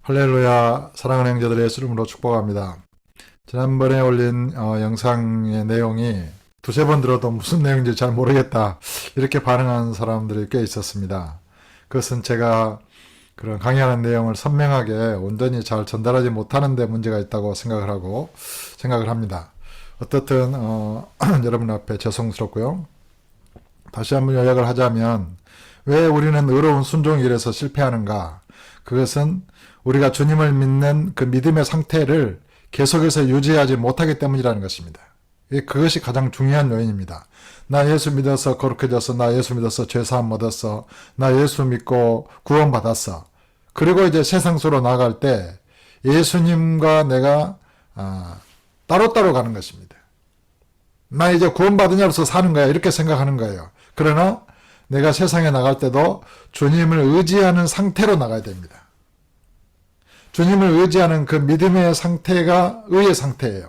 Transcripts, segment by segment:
할렐루야. 사랑하는 형제들의 예수 이름으로 축복합니다. 지난번에 올린 영상의 내용이 두세 번 들어도 무슨 내용인지 잘 모르겠다, 이렇게 반응한 사람들이 꽤 있었습니다. 그것은 제가 그런 강의하는 내용을 선명하게 온전히 잘 전달하지 못하는 데 문제가 있다고 생각을 합니다. 어떻든 여러분 앞에 죄송스럽고요. 다시 한번 요약을 하자면, 왜 우리는 의로운 순종의 길에서 실패하는가? 그것은 우리가 주님을 믿는 그 믿음의 상태를 계속해서 유지하지 못하기 때문이라는 것입니다. 그것이 가장 중요한 요인입니다. 나 예수 믿어서 거룩해졌어. 나 예수 믿어서 죄사함 얻었어. 나 예수 믿고 구원받았어. 그리고 이제 세상 속으로 나갈 때 예수님과 내가 따로따로 가는 것입니다. 나 이제 구원받으냐로서 사는 거야, 이렇게 생각하는 거예요. 그러나 내가 세상에 나갈 때도 주님을 의지하는 상태로 나가야 됩니다. 주님을 의지하는 그 믿음의 상태가 의의 상태예요.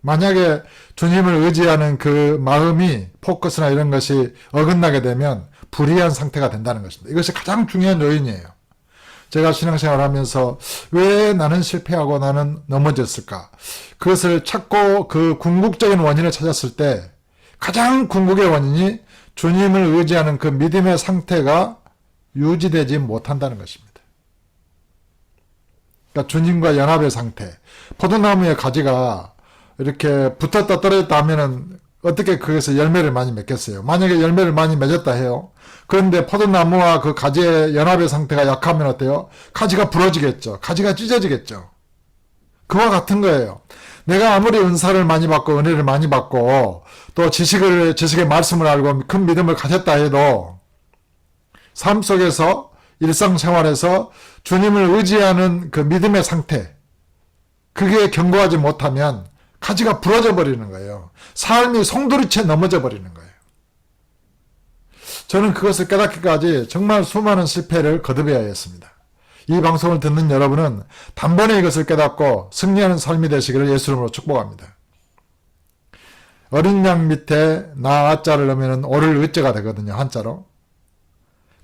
만약에 주님을 의지하는 그 마음이, 포커스나 이런 것이 어긋나게 되면 불의한 상태가 된다는 것입니다. 이것이 가장 중요한 요인이에요. 제가 신앙생활을 하면서 왜 나는 실패하고 나는 넘어졌을까? 그것을 찾고 그 궁극적인 원인을 찾았을 때 가장 궁극의 원인이 주님을 의지하는 그 믿음의 상태가 유지되지 못한다는 것입니다. 그러니까 주님과 연합의 상태. 포도나무의 가지가 이렇게 붙었다 떨어졌다 하면은 어떻게 그것에서 열매를 많이 맺겠어요? 만약에 열매를 많이 맺었다 해요. 그런데 포도나무와 그 가지의 연합의 상태가 약하면 어때요? 가지가 부러지겠죠. 가지가 찢어지겠죠. 그와 같은 거예요. 내가 아무리 은사를 많이 받고 은혜를 많이 받고 또 지식의 말씀을 알고 큰 믿음을 가졌다 해도 삶 속에서, 일상생활에서 주님을 의지하는 그 믿음의 상태, 그게 견고하지 못하면 가지가 부러져 버리는 거예요. 삶이 송두리째 넘어져 버리는 거예요. 저는 그것을 깨닫기까지 정말 수많은 실패를 거듭해야 했습니다. 이 방송을 듣는 여러분은 단번에 이것을 깨닫고 승리하는 삶이 되시기를 예수 이름으로 축복합니다. 어린 양 밑에 나 아자를 넣으면 오를 의자가 되거든요, 한자로.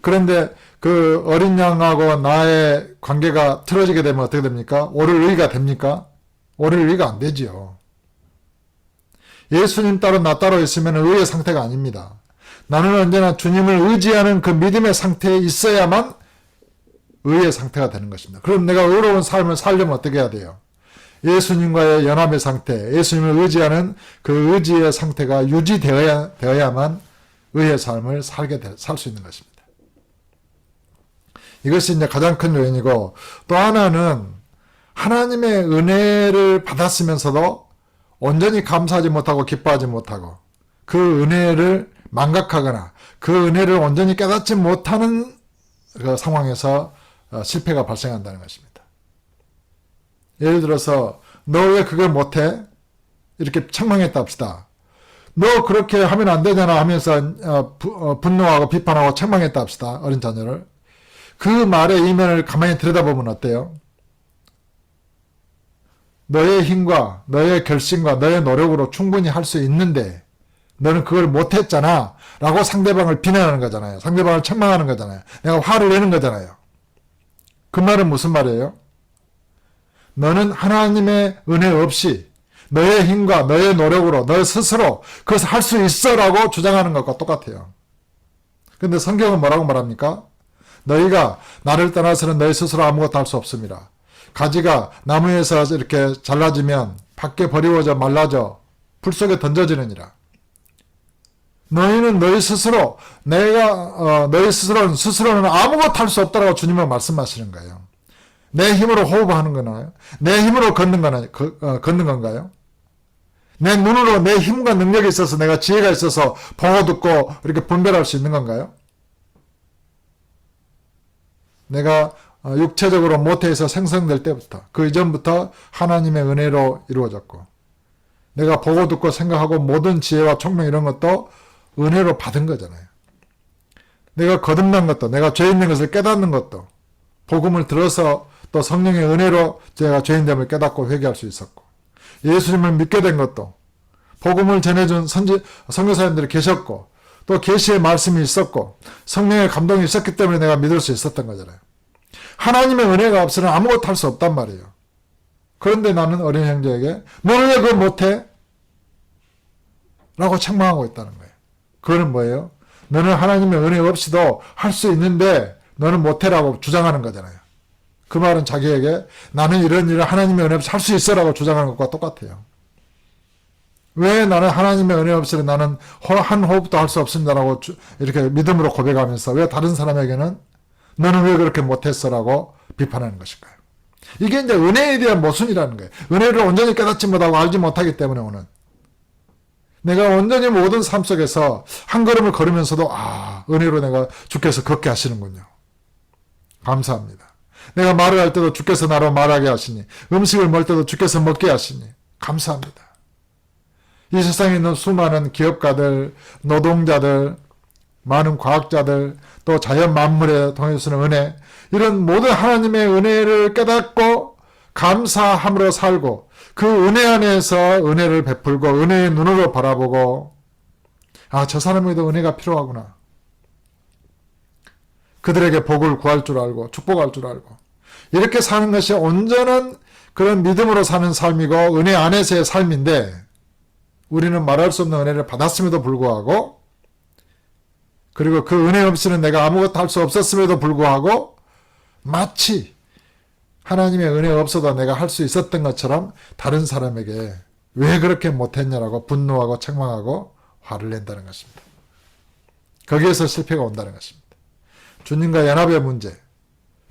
그런데 그 어린 양하고 나의 관계가 틀어지게 되면 어떻게 됩니까? 오를 의가 됩니까? 오를 의가 안 되지요. 예수님 따로 나 따로 있으면 의의 상태가 아닙니다. 나는 언제나 주님을 의지하는 그 믿음의 상태에 있어야만 의의 상태가 되는 것입니다. 그럼 내가 의로운 삶을 살려면 어떻게 해야 돼요? 예수님과의 연합의 상태, 예수님을 의지하는 그 의지의 상태가 유지되어야만 의의 삶을 살 수 있는 것입니다. 이것이 이제 가장 큰 요인이고, 또 하나는 하나님의 은혜를 받았으면서도 온전히 감사하지 못하고 기뻐하지 못하고 그 은혜를 망각하거나 그 은혜를 온전히 깨닫지 못하는 그 상황에서 실패가 발생한다는 것입니다. 예를 들어서 너 왜 그걸 못해? 이렇게 책망했다 합시다. 너 그렇게 하면 안 되잖아 하면서 분노하고 비판하고 책망했다 합시다. 어린 자녀를. 그 말의 이면을 가만히 들여다보면 어때요? 너의 힘과 너의 결심과 너의 노력으로 충분히 할 수 있는데 너는 그걸 못했잖아 라고 상대방을 비난하는 거잖아요. 상대방을 책망하는 거잖아요. 내가 화를 내는 거잖아요. 그 말은 무슨 말이에요? 너는 하나님의 은혜 없이 너의 힘과 너의 노력으로 너 스스로 그것을 할 수 있어 라고 주장하는 것과 똑같아요. 근데 성경은 뭐라고 말합니까? 너희가 나를 떠나서는 너희 스스로 아무것도 할 수 없습니다. 가지가 나무에서 이렇게 잘라지면 밖에 버리워져 말라져 불 속에 던져지느니라. 너희는 너희 스스로, 너희 스스로는 아무것도 할 수 없다라고 주님은 말씀하시는 거예요. 내 힘으로 호흡하는 거나요? 내 힘으로 걷는 건가요? 내 눈으로 내 힘과 능력이 있어서 내가 지혜가 있어서 보고 듣고 이렇게 분별할 수 있는 건가요? 내가 육체적으로 모태에서 생성될 때부터, 그 이전부터 하나님의 은혜로 이루어졌고, 내가 보고 듣고 생각하고 모든 지혜와 총명 이런 것도 은혜로 받은 거잖아요. 내가 거듭난 것도, 내가 죄 있는 것을 깨닫는 것도, 복음을 들어서 또 성령의 은혜로 제가 죄인됨을 깨닫고 회개할 수 있었고, 예수님을 믿게 된 것도, 복음을 전해준 선교사님들이 계셨고, 또 계시의 말씀이 있었고, 성령의 감동이 있었기 때문에 내가 믿을 수 있었던 거잖아요. 하나님의 은혜가 없으면 아무것도 할 수 없단 말이에요. 그런데 나는 어린 형제에게 너는 왜 그걸 못해? 라고 책망하고 있다는 거예요. 그거는 뭐예요? 너는 하나님의 은혜 없이도 할 수 있는데 너는 못해라고 주장하는 거잖아요. 그 말은 자기에게 나는 이런 일을 하나님의 은혜 없이 할 수 있어라고 주장하는 것과 똑같아요. 왜 나는 하나님의 은혜 없이는 나는 한 호흡도 할 수 없습니다라고 이렇게 믿음으로 고백하면서 왜 다른 사람에게는 너는 왜 그렇게 못했어라고 비판하는 것일까요? 이게 이제 은혜에 대한 모순이라는 거예요. 은혜를 온전히 깨닫지 못하고 알지 못하기 때문에 오는. 내가 온전히 모든 삶 속에서 한 걸음을 걸으면서도 은혜로 내가 주께서 걷게 하시는군요. 감사합니다. 내가 말을 할 때도 주께서 나로 말하게 하시니 음식을 먹을 때도 주께서 먹게 하시니 감사합니다. 이 세상에 있는 수많은 기업가들, 노동자들, 많은 과학자들, 또 자연 만물에 통해서는 은혜, 이런 모든 하나님의 은혜를 깨닫고 감사함으로 살고 그 은혜 안에서 은혜를 베풀고 은혜의 눈으로 바라보고 저 사람에게도 은혜가 필요하구나. 그들에게 복을 구할 줄 알고 축복할 줄 알고 이렇게 사는 것이 온전한 그런 믿음으로 사는 삶이고 은혜 안에서의 삶인데 우리는 말할 수 없는 은혜를 받았음에도 불구하고 그리고 그 은혜 없이는 내가 아무것도 할 수 없었음에도 불구하고 마치 하나님의 은혜가 없어도 내가 할 수 있었던 것처럼 다른 사람에게 왜 그렇게 못했냐라고 분노하고 책망하고 화를 낸다는 것입니다. 거기에서 실패가 온다는 것입니다. 주님과 연합의 문제,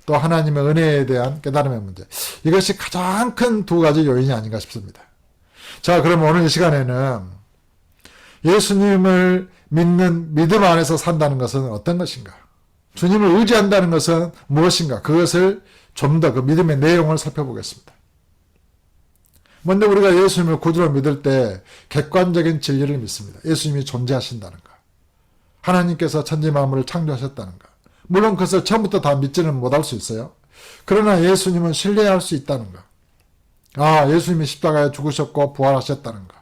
또 하나님의 은혜에 대한 깨달음의 문제, 이것이 가장 큰 두 가지 요인이 아닌가 싶습니다. 자, 그럼 오늘 이 시간에는 예수님을 믿는 믿음 안에서 산다는 것은 어떤 것인가? 주님을 의지한다는 것은 무엇인가? 그것을 좀 더 그 믿음의 내용을 살펴보겠습니다. 먼저 우리가 예수님을 구주로 믿을 때 객관적인 진리를 믿습니다. 예수님이 존재하신다는 것. 하나님께서 천지 만물을 창조하셨다는 것. 물론 그것을 처음부터 다 믿지는 못할 수 있어요. 그러나 예수님은 신뢰할 수 있다는 것. 예수님이 십자가에 죽으셨고 부활하셨다는 것.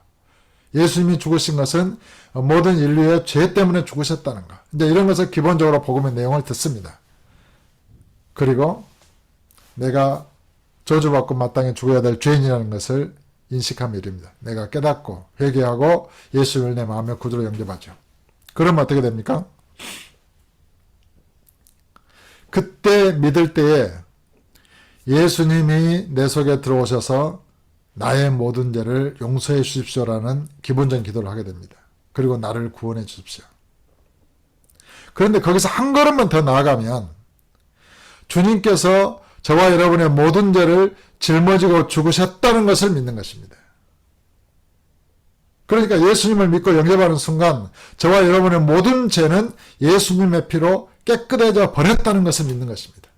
예수님이 죽으신 것은 모든 인류의 죄 때문에 죽으셨다는 것. 이제 이런 것을 기본적으로 복음의 내용을 듣습니다. 그리고 내가 저주받고 마땅히 죽어야 될 죄인이라는 것을 인식하며 이릅니다. 내가 깨닫고 회개하고 예수를 내 마음의 구주로 영접하죠. 그러면 어떻게 됩니까? 그때 믿을 때에 예수님이 내 속에 들어오셔서 나의 모든 죄를 용서해 주십시오라는 기본적인 기도를 하게 됩니다. 그리고 나를 구원해 주십시오. 그런데 거기서 한 걸음만 더 나아가면 주님께서 저와 여러분의 모든 죄를 짊어지고 죽으셨다는 것을 믿는 것입니다. 그러니까 예수님을 믿고 영접하는 순간 저와 여러분의 모든 죄는 예수님의 피로 깨끗해져 버렸다는 것을 믿는 것입니다.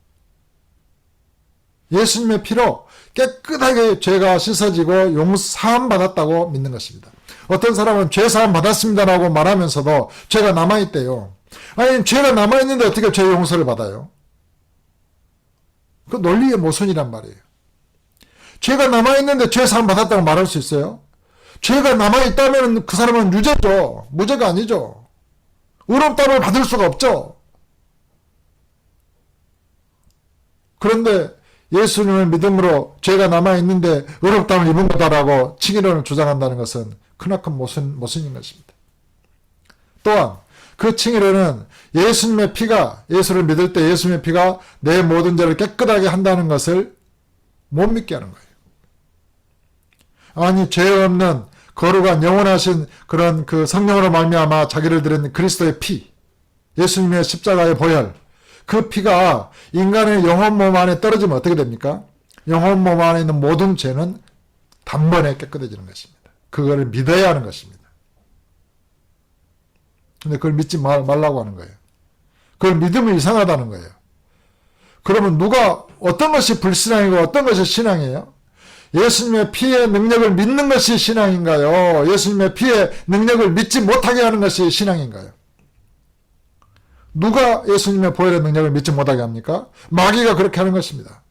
예수님의 피로 깨끗하게 죄가 씻어지고 용서함 받았다고 믿는 것입니다. 어떤 사람은 죄사함 받았습니다라고 말하면서도 죄가 남아있대요. 아니, 죄가 남아있는데 어떻게 죄 용서를 받아요? 그 논리의 모순이란 말이에요. 죄가 남아있는데 죄사함 받았다고 말할 수 있어요? 죄가 남아있다면 그 사람은 유죄죠. 무죄가 아니죠. 의롭다함을 받을 수가 없죠. 그런데 예수님을 믿음으로 죄가 남아있는데 의롭다함을 입은 거다라고 칭의론을 주장한다는 것은 크나큰 모순인 것입니다. 또한 그 칭의론은 예수님의 피가, 예수를 믿을 때 예수님의 피가 내 모든 죄를 깨끗하게 한다는 것을 못 믿게 하는 거예요. 아니, 죄 없는 거룩한 영원하신 그런 그 성령으로 말미암아 자기를 드린 그리스도의 피, 예수님의 십자가의 보혈, 그 피가 인간의 영혼 몸 안에 떨어지면 어떻게 됩니까? 영혼 몸 안에 있는 모든 죄는 단번에 깨끗해지는 것입니다. 그거를 믿어야 하는 것입니다. 근데 그걸 믿지 말라고 하는 거예요. 그걸 믿으면 이상하다는 거예요. 그러면 어떤 것이 불신앙이고 어떤 것이 신앙이에요? 예수님의 피의 능력을 믿는 것이 신앙인가요? 예수님의 피의 능력을 믿지 못하게 하는 것이 신앙인가요? 누가 예수님의 보혈의 능력을 믿지 못하게 합니까? 마귀가 그렇게 하는 것입니다.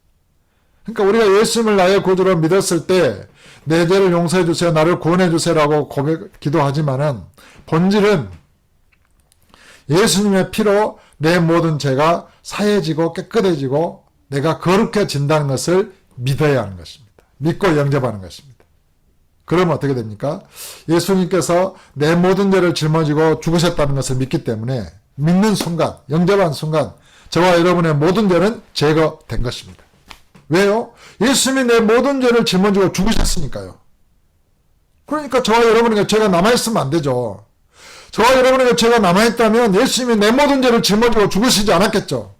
그러니까 우리가 예수님을 나의 구주로 믿었을 때 내 죄를 용서해 주세요, 나를 구원해 주세요라고 기도하지만은 본질은 예수님의 피로 내 모든 죄가 사해지고 깨끗해지고 내가 거룩해진다는 것을 믿어야 하는 것입니다. 믿고 영접하는 것입니다. 그러면 어떻게 됩니까? 예수님께서 내 모든 죄를 짊어지고 죽으셨다는 것을 믿기 때문에 믿는 순간, 영접한 순간 저와 여러분의 모든 죄는 제거된 것입니다. 왜요? 예수님이 내 모든 죄를 짊어지고 죽으셨으니까요. 그러니까 저와 여러분에게 죄가 남아있으면 안 되죠. 저와 여러분에게 죄가 남아있다면 예수님이 내 모든 죄를 짊어지고 죽으시지 않았겠죠.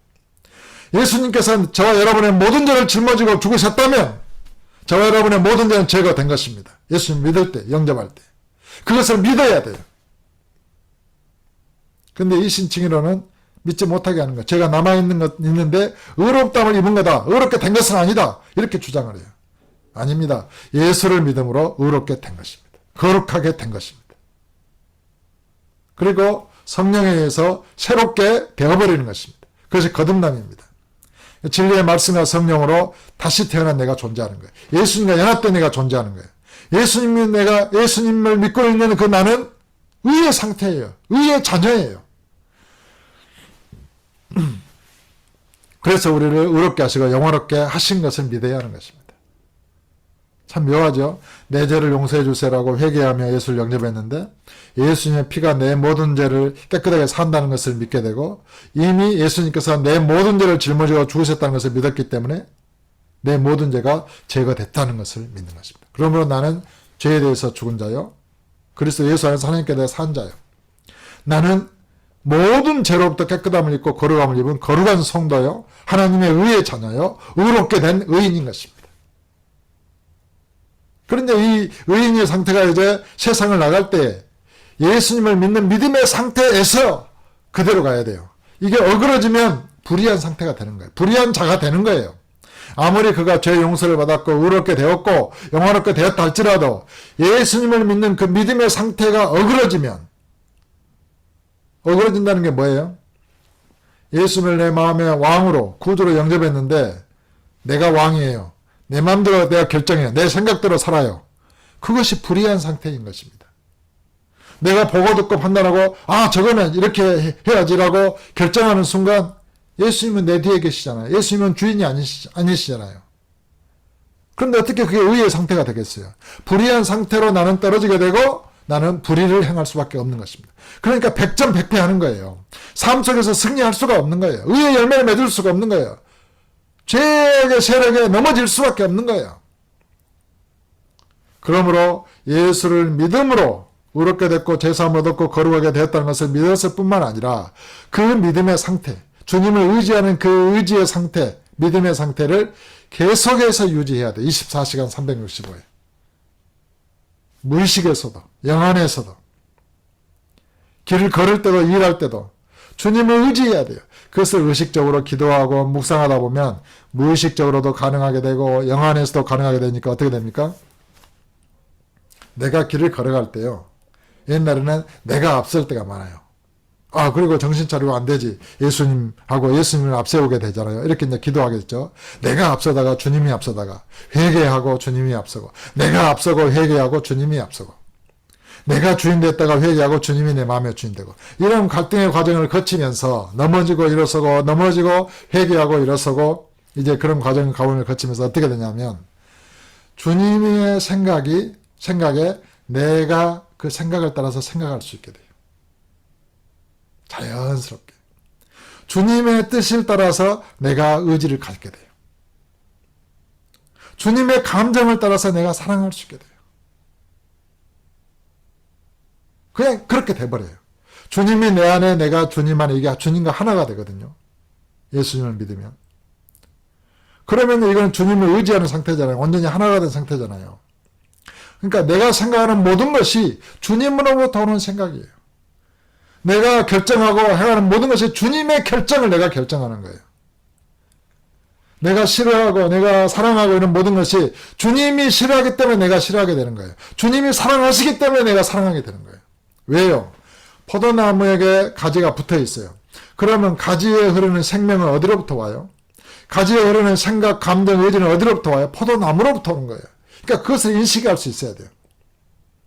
예수님께서 저와 여러분의 모든 죄를 짊어지고 죽으셨다면 저와 여러분의 모든 죄는 제거된 것입니다. 예수님 믿을 때, 영접할 때. 그것을 믿어야 돼요. 근데 이 신칭의로는 믿지 못하게 하는 거예요. 죄가 있는데 의롭다함을 입은 거다. 의롭게 된 것은 아니다. 이렇게 주장을 해요. 아닙니다. 예수를 믿음으로 의롭게 된 것입니다. 거룩하게 된 것입니다. 그리고 성령에 의해서 새롭게 되어버리는 것입니다. 그것이 거듭남입니다. 진리의 말씀과 성령으로 다시 태어난 내가 존재하는 거예요. 예수님과 연합된 내가 존재하는 거예요. 예수님을 믿고 있는 그 나는 의의 상태예요. 의의 자녀예요. 그래서 우리를 의롭게 하시고 영원롭게 하신 것을 믿어야 하는 것입니다. 참 묘하죠. 내 죄를 용서해 주세요라고 회개하며 예수를 영접했는데 예수님의 피가 내 모든 죄를 깨끗하게 산다는 것을 믿게 되고 이미 예수님께서 내 모든 죄를 짊어지고 죽으셨다는 것을 믿었기 때문에 내 모든 죄가 제거됐다는 것을 믿는 것입니다. 그러므로 나는 죄에 대해서 죽은 자요. 그리스도 예수 안에서 하나님께 대해 산 자요. 나는 모든 죄로부터 깨끗함을 입고 거룩함을 입은 거룩한 성도요. 하나님의 의의 자녀요. 의롭게 된 의인인 것입니다. 그런데 이 의인의 상태가 이제 세상을 나갈 때 예수님을 믿는 믿음의 상태에서 그대로 가야 돼요. 이게 어그러지면 불의한 상태가 되는 거예요. 불의한 자가 되는 거예요. 아무리 그가 죄 용서를 받았고 의롭게 되었고 영원롭게 되었다 할지라도 예수님을 믿는 그 믿음의 상태가 어그러진다는 게 뭐예요? 예수님을 내 마음의 왕으로 구주로 영접했는데 내가 왕이에요. 내 마음대로 내가 결정해요. 내 생각대로 살아요. 그것이 불의한 상태인 것입니다. 내가 보고 듣고 판단하고 저거는 이렇게 해야지라고 결정하는 순간 예수님은 내 뒤에 계시잖아요. 예수님은 주인이 아니시잖아요. 그런데 어떻게 그게 의의 상태가 되겠어요? 불의한 상태로 나는 떨어지게 되고 나는 불의를 행할 수밖에 없는 것입니다. 그러니까 100점 100패 하는 거예요. 삶 속에서 승리할 수가 없는 거예요. 의의 열매를 맺을 수가 없는 거예요. 죄의 세력에 넘어질 수밖에 없는 거예요. 그러므로 예수를 믿음으로 의롭게 됐고 죄사함을 얻었고 거룩하게 되었다는 것을 믿었을 뿐만 아니라 그 믿음의 상태, 주님을 의지하는 그 의지의 상태, 믿음의 상태를 계속해서 유지해야 돼. 24시간 365일. 무의식에서도 영안에서도 길을 걸을 때도 일할 때도 주님을 의지해야 돼요. 그것을 의식적으로 기도하고 묵상하다 보면 무의식적으로도 가능하게 되고 영안에서도 가능하게 되니까 어떻게 됩니까? 내가 길을 걸어갈 때요. 옛날에는 내가 앞설 때가 많아요. 그리고 정신 차리고 안 되지. 예수님을 앞세우게 되잖아요. 이렇게 이제 기도하겠죠. 내가 앞서다가 주님이 앞서다가 회개하고 주님이 앞서고 내가 앞서고 회개하고 주님이 앞서고 내가 주인 됐다가 회개하고 주님이 내 마음의 주인 되고 이런 갈등의 과정을 거치면서 넘어지고 일어서고 넘어지고 회개하고 일어서고 이제 그런 가정을 거치면서 어떻게 되냐면 주님의 생각에 내가 그 생각을 따라서 생각할 수 있게 돼요. 자연스럽게. 주님의 뜻을 따라서 내가 의지를 갖게 돼요. 주님의 감정을 따라서 내가 사랑할 수 있게 돼요. 그냥 그렇게 돼버려요. 주님이 내 안에 내가 주님 안에 이게 주님과 하나가 되거든요. 예수님을 믿으면. 그러면 이건 주님을 의지하는 상태잖아요. 완전히 하나가 된 상태잖아요. 그러니까 내가 생각하는 모든 것이 주님으로부터 오는 생각이에요. 내가 결정하고 행하는 모든 것이 주님의 결정을 내가 결정하는 거예요. 내가 싫어하고 내가 사랑하고 이런 모든 것이 주님이 싫어하기 때문에 내가 싫어하게 되는 거예요. 주님이 사랑하시기 때문에 내가 사랑하게 되는 거예요. 왜요? 포도나무에게 가지가 붙어 있어요. 그러면 가지에 흐르는 생명은 어디로부터 와요? 가지에 흐르는 생각, 감정, 의지는 어디로부터 와요? 포도나무로부터 오는 거예요. 그러니까 그것을 인식할 수 있어야 돼요.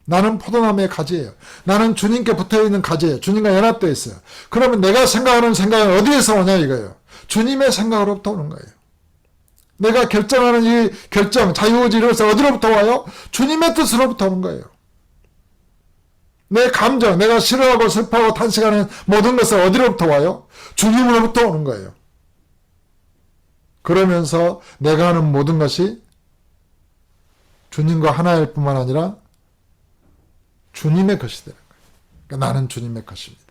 나는 포도나무의 가지예요. 나는 주님께 붙어있는 가지예요. 주님과 연합되어 있어요. 그러면 내가 생각하는 생각은 어디에서 오냐 이거예요. 주님의 생각으로부터 오는 거예요. 내가 결정하는 이 결정, 자유의지를 어디로부터 와요? 주님의 뜻으로부터 오는 거예요. 내 감정, 내가 싫어하고 슬퍼하고 탄식하는 모든 것은 어디로부터 와요? 주님으로부터 오는 거예요. 그러면서 내가 하는 모든 것이 주님과 하나일 뿐만 아니라 주님의 것이 되는 거예요. 그러니까 나는 주님의 것입니다.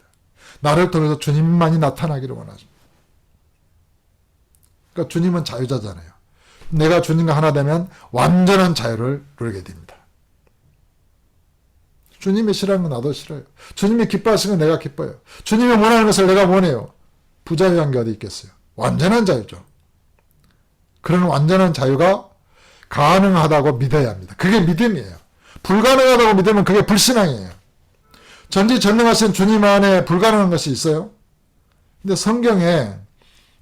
나를 통해서 주님만이 나타나기를 원하십니다. 그러니까 주님은 자유자잖아요. 내가 주님과 하나 되면 완전한 자유를 누리게 됩니다. 주님이 싫어하는 건 나도 싫어요. 주님이 기뻐하시는 건 내가 기뻐요. 주님이 원하는 것을 내가 원해요. 부자유한 게 어디 있겠어요. 완전한 자유죠. 그런 완전한 자유가 가능하다고 믿어야 합니다. 그게 믿음이에요. 불가능하다고 믿으면 그게 불신앙이에요. 전지전능하신 주님 안에 불가능한 것이 있어요. 근데 성경에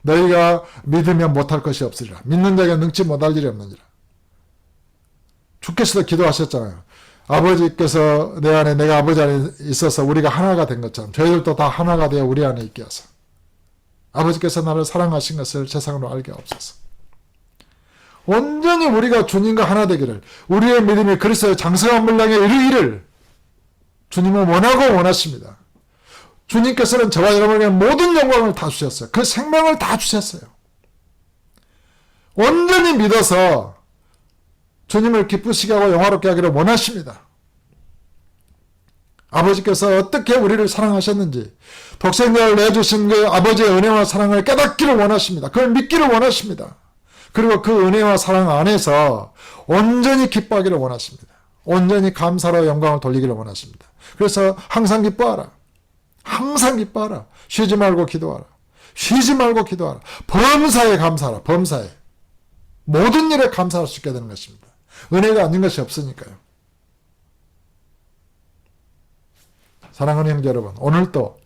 너희가 믿으면 못할 것이 없으리라. 믿는 자에게 능치 못할 일이 없느니라. 주께서도 기도하셨잖아요. 아버지께서 내 안에 내가 아버지 안에 있어서 우리가 하나가 된 것처럼 저희들도 다 하나가 되어 우리 안에 있게 하소서. 아버지께서 나를 사랑하신 것을 세상으로 알게 하옵소서. 온전히 우리가 주님과 하나 되기를, 우리의 믿음이 그리스도의 장성한 분량에 이르기를 주님은 원하고 원하십니다. 주님께서는 저와 여러분에게 모든 영광을 다 주셨어요. 그 생명을 다 주셨어요. 온전히 믿어서 주님을 기쁘시게 하고 영화롭게 하기를 원하십니다. 아버지께서 어떻게 우리를 사랑하셨는지 독생자를 내주신 그 아버지의 은혜와 사랑을 깨닫기를 원하십니다. 그걸 믿기를 원하십니다. 그리고 그 은혜와 사랑 안에서 온전히 기뻐하기를 원하십니다. 온전히 감사로 영광을 돌리기를 원하십니다. 그래서 항상 기뻐하라. 항상 기뻐하라. 쉬지 말고 기도하라. 쉬지 말고 기도하라. 범사에 감사하라. 범사에. 모든 일에 감사할 수 있게 되는 것입니다. 은혜가 아닌 것이 없으니까요. 사랑하는 형제 여러분, 오늘도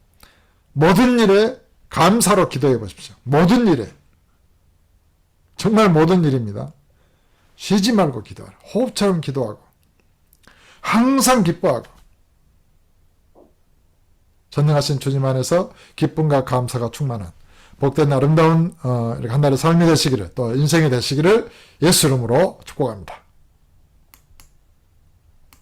모든 일에 감사로 기도해 보십시오. 모든 일에. 정말 모든 일입니다. 쉬지 말고 기도하라. 호흡처럼 기도하고 항상 기뻐하고 전능하신 주님 안에서 기쁨과 감사가 충만한 복된 아름다운 이렇게 한 달의 삶이 되시기를, 또 인생이 되시기를 예수 이름으로 축복합니다.